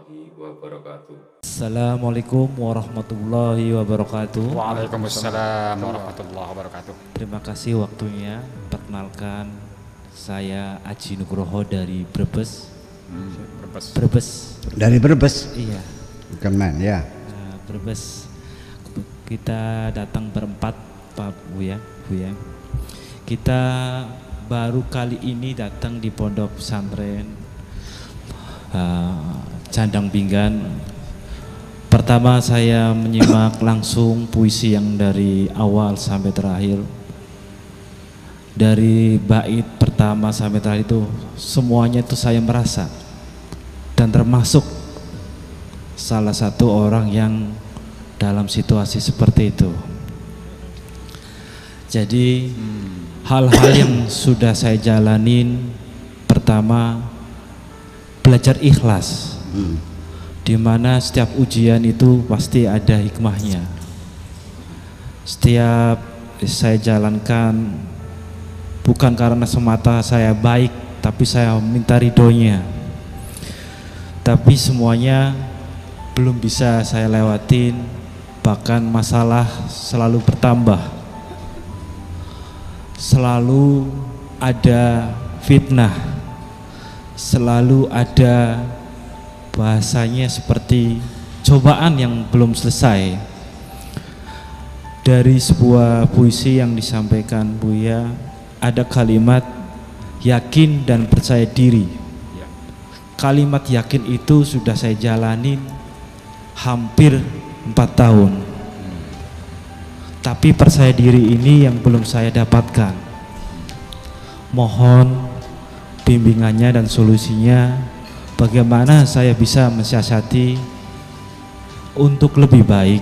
warahmatullahi wabarakatuh. Assalamualaikum warahmatullahi wabarakatuh. Waalaikumsalam warahmatullahi wabarakatuh. Terima kasih waktunya. Perkenalkan, saya Aji Nugroho dari Brebes. Brebes. Dari Brebes? Iya. Bukan main ya. Brebes. Kita datang berempat, Pak Buya. Kita baru kali ini datang di Pondok Pesantren Candang Pinggan. Pertama saya menyimak langsung puisi yang dari awal sampai terakhir. Dari bait pertama sampai terakhir itu semuanya itu saya merasa dan termasuk salah satu orang yang dalam situasi seperti itu. Jadi hal-hal yang sudah saya jalanin, pertama belajar ikhlas, di mana setiap ujian itu pasti ada hikmahnya. Setiap saya jalankan bukan karena semata saya baik, tapi saya minta ridhonya. Tapi semuanya belum bisa saya lewatin, bahkan masalah selalu bertambah. Selalu ada fitnah, selalu ada bahasanya seperti cobaan yang belum selesai. Dari sebuah puisi yang disampaikan Buya, ada kalimat yakin dan percaya diri. Kalimat yakin itu sudah saya jalanin hampir 4 tahun. Tapi percaya diri ini yang belum saya dapatkan. Mohon bimbingannya dan solusinya, bagaimana saya bisa mensiasati untuk lebih baik.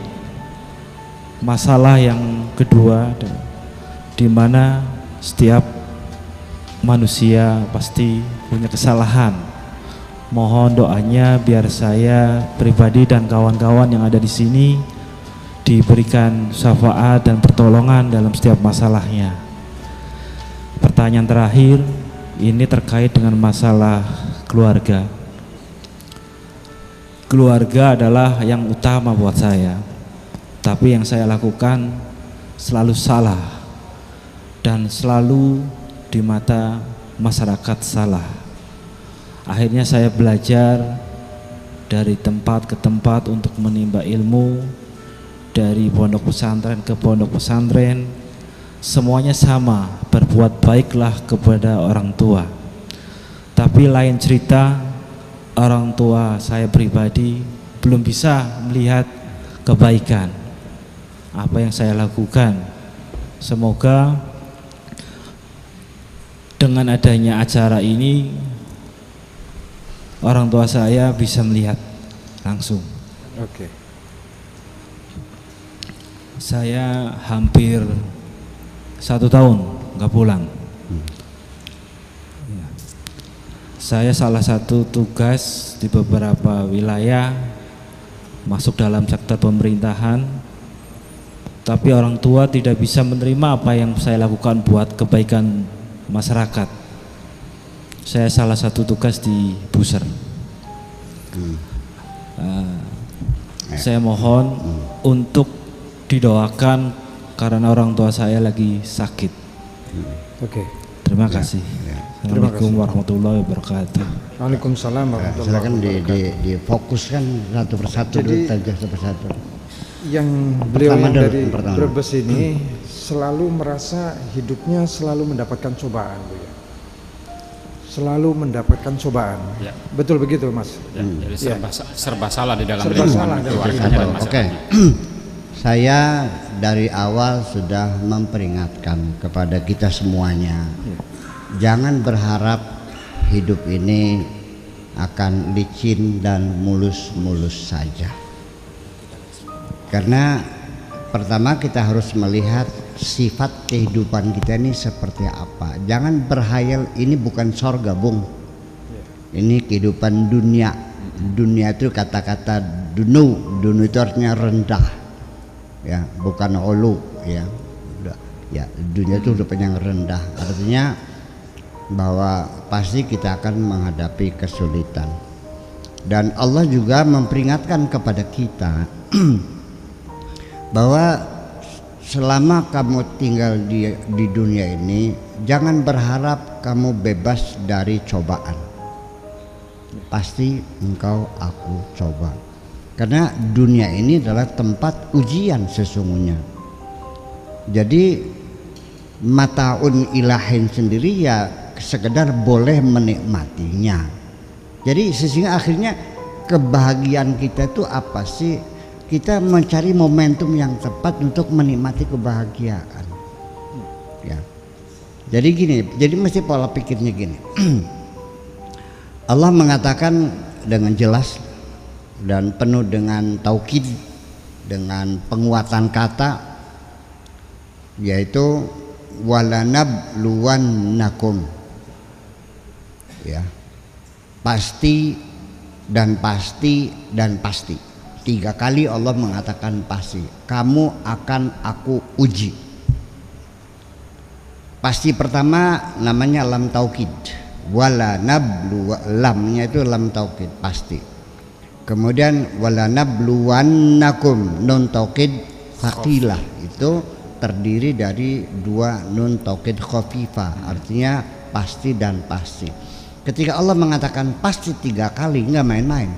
Masalah yang kedua, di mana setiap manusia pasti punya kesalahan. Mohon doanya biar saya pribadi dan kawan-kawan yang ada di sini diberikan syafaat dan pertolongan dalam setiap masalahnya. Pertanyaan terakhir ini terkait dengan masalah keluarga. Keluarga adalah yang utama buat saya, tapi yang saya lakukan selalu salah dan selalu di mata masyarakat salah. Akhirnya saya belajar dari tempat ke tempat untuk menimba ilmu, dari pondok pesantren ke pondok pesantren, semuanya sama, berbuat baiklah kepada orang tua. Tapi lain cerita, orang tua saya pribadi belum bisa melihat kebaikan apa yang saya lakukan. Semoga dengan adanya acara ini orang tua saya bisa melihat langsung. Oke. Saya hampir 1 tahun nggak pulang. Saya salah satu tugas di beberapa wilayah masuk dalam sektor pemerintahan, tapi orang tua tidak bisa menerima apa yang saya lakukan buat kebaikan masyarakat. Saya salah satu tugas di Buser. Saya mohon untuk didoakan karena orang tua saya lagi sakit. Oke. Terima kasih. Assalamualaikum warahmatullahi wabarakatuh. Waalaikumsalam warahmatullahi Silakan wabarakatuh. difokuskan satu persatu Jadi, dulu, saja satu persatu. Yang beliau Pertama yang dulu, dari pertama. Brebes ini selalu merasa hidupnya selalu mendapatkan cobaan, Bu ya. Selalu mendapatkan cobaan. Ya. Betul begitu, Mas? Ya, jadi serba salah di dalam Serba lingkungan salah dalam keluarganya dan Oke. masyarakatnya. Saya dari awal sudah memperingatkan kepada kita semuanya, jangan berharap hidup ini akan licin dan mulus-mulus saja. Karena pertama kita harus melihat sifat kehidupan kita ini seperti apa. Jangan berhayal ini bukan sorga, Bung. Ini kehidupan dunia. Dunia itu kata-kata dunu itu artinya rendah, ya, bukan ulu, ya. Ya, dunia itu udah yang rendah, artinya bahwa pasti kita akan menghadapi kesulitan. Dan Allah juga memperingatkan kepada kita bahwa selama kamu tinggal di dunia ini, jangan berharap kamu bebas dari cobaan. Pasti engkau aku coba. Karena dunia ini adalah tempat ujian sesungguhnya. Jadi mataun ilahin sendiri ya sekedar boleh menikmatinya. Jadi sehingga akhirnya kebahagiaan kita itu apa sih? Kita mencari momentum yang tepat untuk menikmati kebahagiaan. Ya. Jadi gini, jadi mesti pola pikirnya gini. Allah mengatakan dengan jelas dan penuh dengan taukid, dengan penguatan kata, yaitu walanabluwannakum, ya, pasti dan pasti dan pasti. 3 kali Allah mengatakan pasti, kamu akan aku uji. Pasti pertama namanya lam taukid, walanablu, lamnya itu lam taukid, pasti. Kemudian walanabluwannakum, nun taukid tsaqilah, itu terdiri dari 2 nun taukid khafifah, artinya pasti dan pasti. Ketika Allah mengatakan pasti 3 kali, nggak main-main.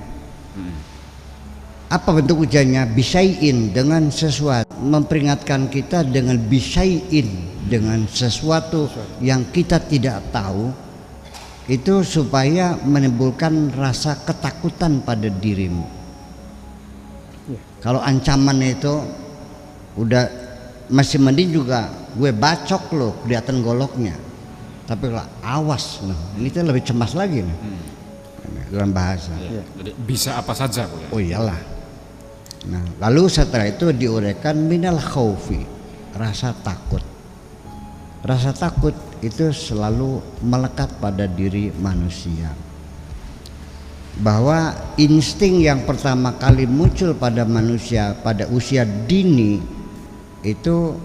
Apa bentuk ujiannya? Bisyai'in, dengan sesuatu, memperingatkan kita dengan bisyai'in, dengan sesuatu yang kita tidak tahu, itu supaya menimbulkan rasa ketakutan pada dirimu. Kalau ancaman itu udah masih mending juga gue bacok loh, kelihatan goloknya. Tapi kalau awas, nah, ini tuh lebih cemas lagi nih, dalam bahasa. Jadi bisa apa saja, Bu, ya? Oh iyalah. Nah, lalu setelah itu diuraikan minal khaufi, rasa takut. Rasa takut itu selalu melekat pada diri manusia. Bahwa insting yang pertama kali muncul pada manusia pada usia dini itu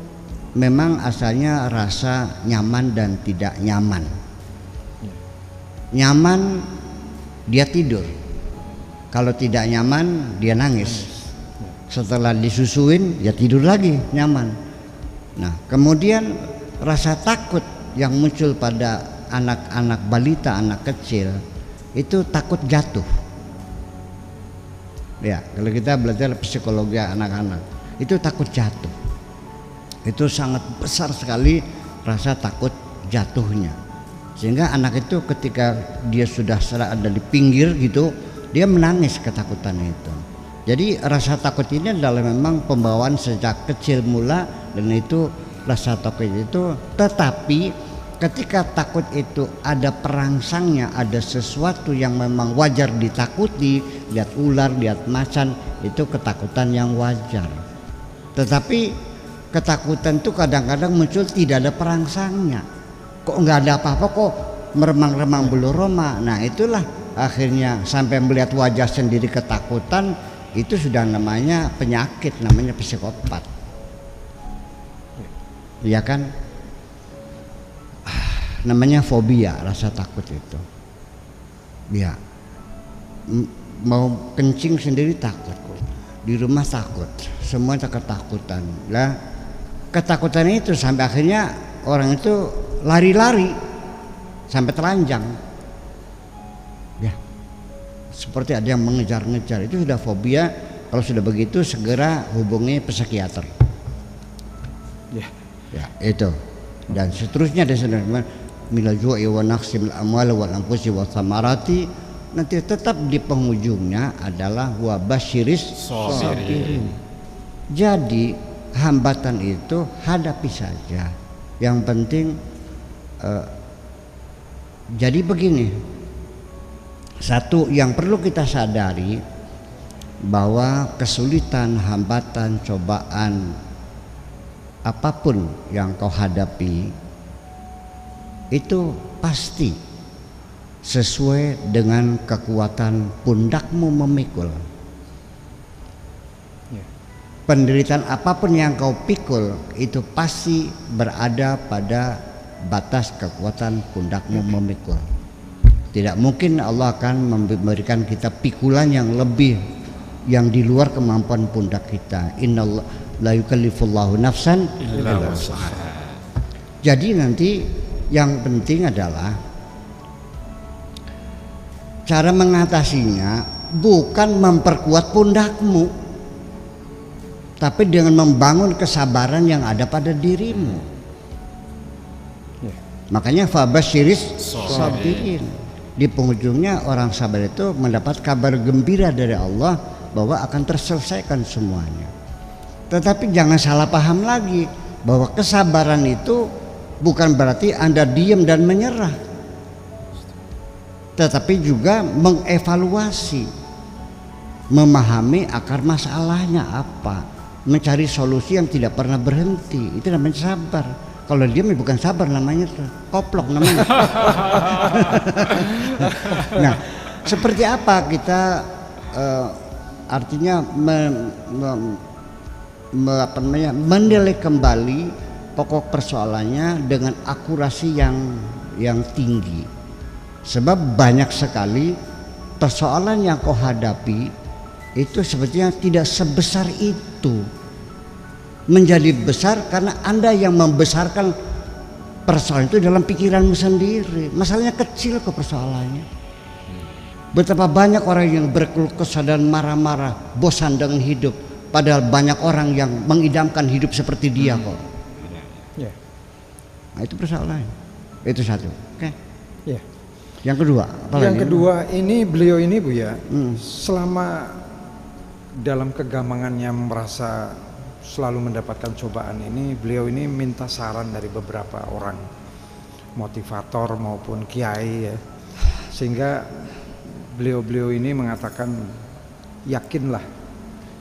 memang asalnya rasa nyaman dan tidak nyaman. Nyaman, dia tidur. Kalau tidak nyaman, dia nangis. Setelah disusuin, ya tidur lagi, nyaman. Nah, kemudian rasa takut yang muncul pada anak-anak balita, anak kecil, itu takut jatuh. Ya, kalau kita belajar psikologi anak-anak, itu takut jatuh. Itu sangat besar sekali rasa takut jatuhnya. Sehingga anak itu ketika dia sudah ada di pinggir gitu, dia menangis ketakutan itu. Jadi rasa takut ini adalah memang pembawaan sejak kecil mula, dan itu rasa takut itu. Tetapi ketika takut itu ada perangsangnya, ada sesuatu yang memang wajar ditakuti, lihat ular, lihat macan, itu ketakutan yang wajar. Tetapi ketakutan itu kadang-kadang muncul tidak ada perangsangnya. Kok nggak ada apa-apa, kok meremang-remang bulu roma. Nah itulah akhirnya sampai melihat wajah sendiri ketakutan, itu sudah namanya penyakit, namanya psikopat. Iya kan? Namanya fobia, rasa takut itu. Ya, mau kencing sendiri takut, di rumah takut, semua ketakutan. Lah, ketakutan itu sampai akhirnya orang itu lari-lari sampai telanjang. Ya, seperti ada yang mengejar-ngejar, itu sudah fobia. Kalau sudah begitu segera hubungi psikiater. Ya, itu. Dan seterusnya dari sana, minal ju'i wa naqsimil amwal wal anfusi was samarati, nanti tetap di penghujungnya adalah wa basyiris sabirin. Jadi hambatan itu hadapi saja. Yang penting jadi begini, satu yang perlu kita sadari, bahwa kesulitan, hambatan, cobaan apapun yang kau hadapi itu pasti sesuai dengan kekuatan pundakmu memikul. Penderitaan apapun yang kau pikul itu pasti berada pada batas kekuatan pundakmu memikul. Tidak mungkin Allah akan memberikan kita pikulan yang lebih, yang di luar kemampuan pundak kita. Innallah la yukallifullahu nafsan Illa wus'aha. Jadi nanti yang penting adalah cara mengatasinya bukan memperkuat pundakmu, tapi dengan membangun kesabaran yang ada pada dirimu. Makanya fabasyiris sabirin. Di penghujungnya orang sabar itu mendapat kabar gembira dari Allah bahwa akan terselesaikan semuanya. Tetapi jangan salah paham lagi bahwa kesabaran itu bukan berarti Anda diam dan menyerah, tetapi juga mengevaluasi, memahami akar masalahnya apa, mencari solusi yang tidak pernah berhenti. Itu namanya sabar. Kalau diam bukan sabar, namanya koplok namanya. Nah, seperti apa kita artinya menilai kembali pokok persoalannya dengan akurasi yang tinggi. Sebab banyak sekali persoalan yang kau hadapi itu sebetulnya tidak sebesar itu. Menjadi besar karena Anda yang membesarkan persoalan itu dalam pikiranmu sendiri. Masalahnya kecil kok persoalannya. Betapa banyak orang yang berkeluh kesah dan marah-marah, bosan dengan hidup, padahal banyak orang yang mengidamkan hidup seperti dia kok. Ya. Nah, itu persoalannya. Itu satu. Oke. Ya. Yang kedua, apa Yang lagi? kedua ini beliau ini Bu ya, selama dalam kegamangannya merasa selalu mendapatkan cobaan ini, beliau ini minta saran dari beberapa orang motivator maupun kiai ya, sehingga beliau ini mengatakan yakinlah,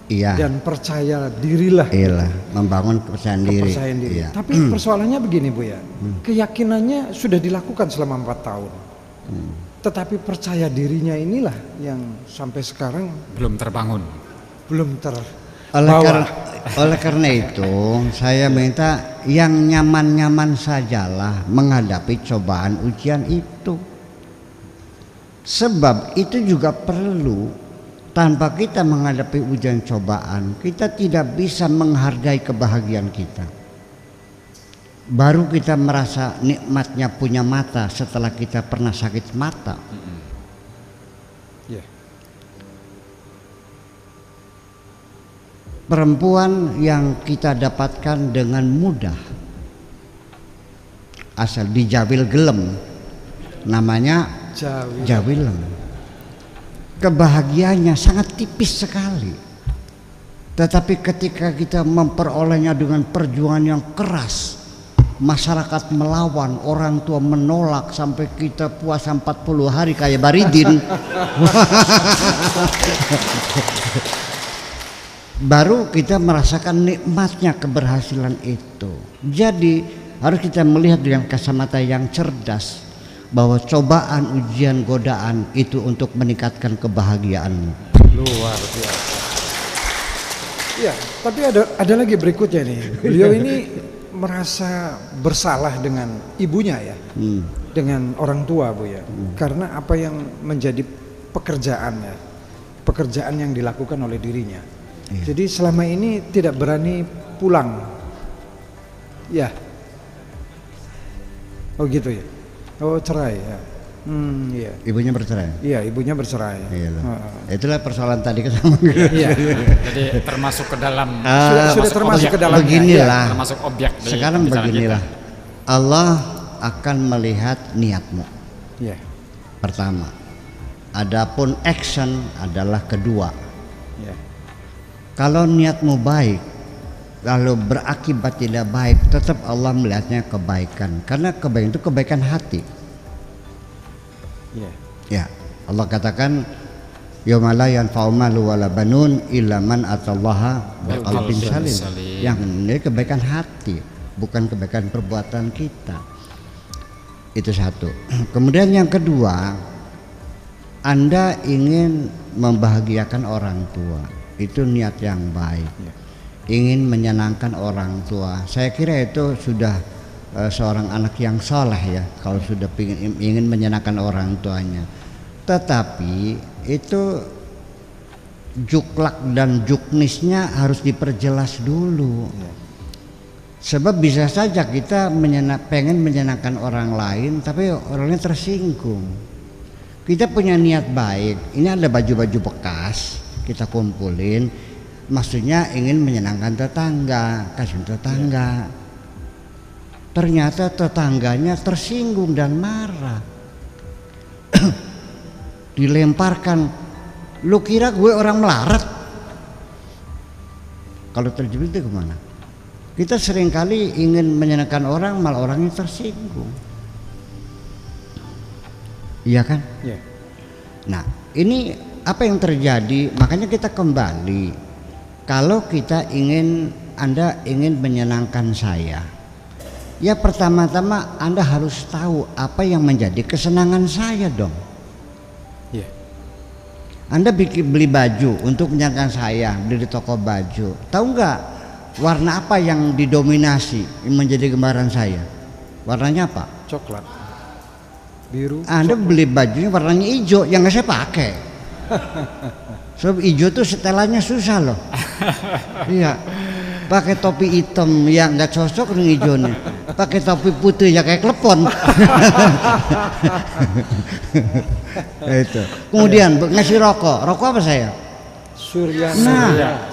Iya. dan percaya dirilah. Iyalah, membangun kepercayaan diri. Kepercayaan diri. Iya. Tapi persoalannya begini Bu ya, keyakinannya sudah dilakukan selama 4 tahun. Tetapi percaya dirinya inilah yang sampai sekarang Belum terbangun. belum Oleh karena itu saya minta yang nyaman-nyaman sajalah menghadapi cobaan ujian itu. Sebab itu juga perlu. Tanpa kita menghadapi ujian cobaan, kita tidak bisa menghargai kebahagiaan kita. Baru kita merasa nikmatnya punya mata setelah kita pernah sakit mata. ya. Perempuan yang kita dapatkan dengan mudah asal dijawil gelem, namanya jawilem. Kebahagiaannya sangat tipis sekali. Tetapi ketika kita memperolehnya dengan perjuangan yang keras, masyarakat melawan, orang tua menolak, sampai kita puasa 40 hari kayak Baridin. Baru kita merasakan nikmatnya keberhasilan itu. Jadi harus kita melihat dengan kacamata yang cerdas bahwa cobaan, ujian, godaan itu untuk meningkatkan kebahagiaanmu. Luar biasa. Ya, tapi ada lagi berikutnya nih. Beliau ini merasa bersalah dengan ibunya ya, dengan orang tua Bu ya, karena apa yang menjadi pekerjaan yang dilakukan oleh dirinya. Jadi selama ini tidak berani pulang. Ya. Oh gitu ya. Oh cerai ya. Iya. Ibunya bercerai. Iya, ibunya bercerai. Iya. Itulah persoalan tadi ketemu. Iya. Jadi termasuk ke dalam Sudah termasuk ke dalamnya. Beginilah. termasuk objek di Sekarang pembicaraan beginilah. Allah akan melihat niatmu. Iya. Pertama. Adapun action adalah kedua. Iya. Kalau niatmu baik, kalau berakibat tidak baik, tetap Allah melihatnya kebaikan. Karena kebaikan itu kebaikan hati. Iya. Ya, Allah katakan yauma la yanfa'u malu wala banun illa man atallaha biqalbin salim. Yang ini kebaikan hati, bukan kebaikan perbuatan kita. Itu satu. Kemudian yang kedua, Anda ingin membahagiakan orang tua. Itu niat yang baik. Ingin menyenangkan orang tua. Saya kira itu sudah seorang anak yang soleh ya, kalau sudah ingin menyenangkan orang tuanya. Tetapi itu juklak dan juknisnya harus diperjelas dulu. Sebab bisa saja kita pengen menyenangkan orang lain tapi orangnya tersinggung. Kita punya niat baik, ini ada baju-baju bekas kita kumpulin, maksudnya ingin menyenangkan tetangga, kasih tetangga. Ternyata tetangganya tersinggung dan marah. Dilemparkan, lu kira gue orang melarat? Kalau terjebak itu kemana? Kita seringkali ingin menyenangkan orang, malah orangnya tersinggung. Iya kan? Iya. Nah, ini apa yang terjadi? Makanya kita kembali. Kalau kita Anda ingin menyenangkan saya, ya pertama-tama Anda harus tahu apa yang menjadi kesenangan saya dong. Iya. Anda beli baju untuk menyenangkan saya, beli di toko baju. Tahu nggak warna apa yang didominasi menjadi gembaran saya? Warnanya apa? Coklat, biru. Anda beli bajunya warnanya hijau, yang nggak saya pakai. Sebab hijau tuh setelannya susah loh. Iya. Pakai topi hitam yang nggak cocok dengan hijaunya. Pakai topi putih ya kayak klepon. Itu. Kemudian ngasih rokok. Rokok apa saya? Surya. Nah,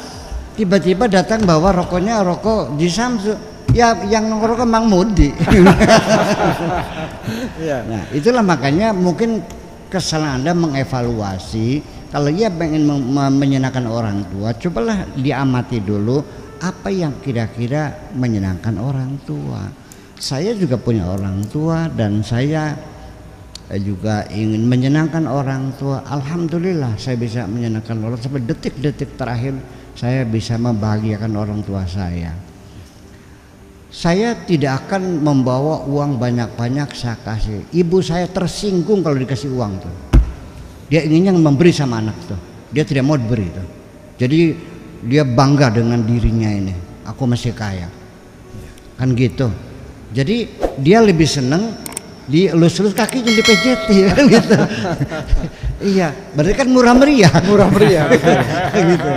tiba-tiba datang bawa rokoknya rokok di Samsu. Ya yang ngerokok Mang Mudi. Iya. Nah, itulah makanya mungkin kesalahan Anda mengevaluasi. Kalau ia pengen menyenangkan orang tua, cobalah diamati dulu apa yang kira-kira menyenangkan orang tua. Saya juga punya orang tua dan saya juga ingin menyenangkan orang tua. Alhamdulillah saya bisa menyenangkan orang sampai detik-detik terakhir saya bisa membahagiakan orang tua saya. Saya tidak akan membawa uang banyak-banyak saya kasih. Ibu saya tersinggung kalau dikasih uang tuh. Dia inginnya memberi sama anak tuh. Dia tidak mau diberi tuh. Jadi dia bangga dengan dirinya ini. Aku masih kaya. Kan gitu. Jadi dia lebih seneng dielus-elus kakinya dipejeti kan gitu. Iya, berarti kan murah meriah. Murah meriah. Gitu.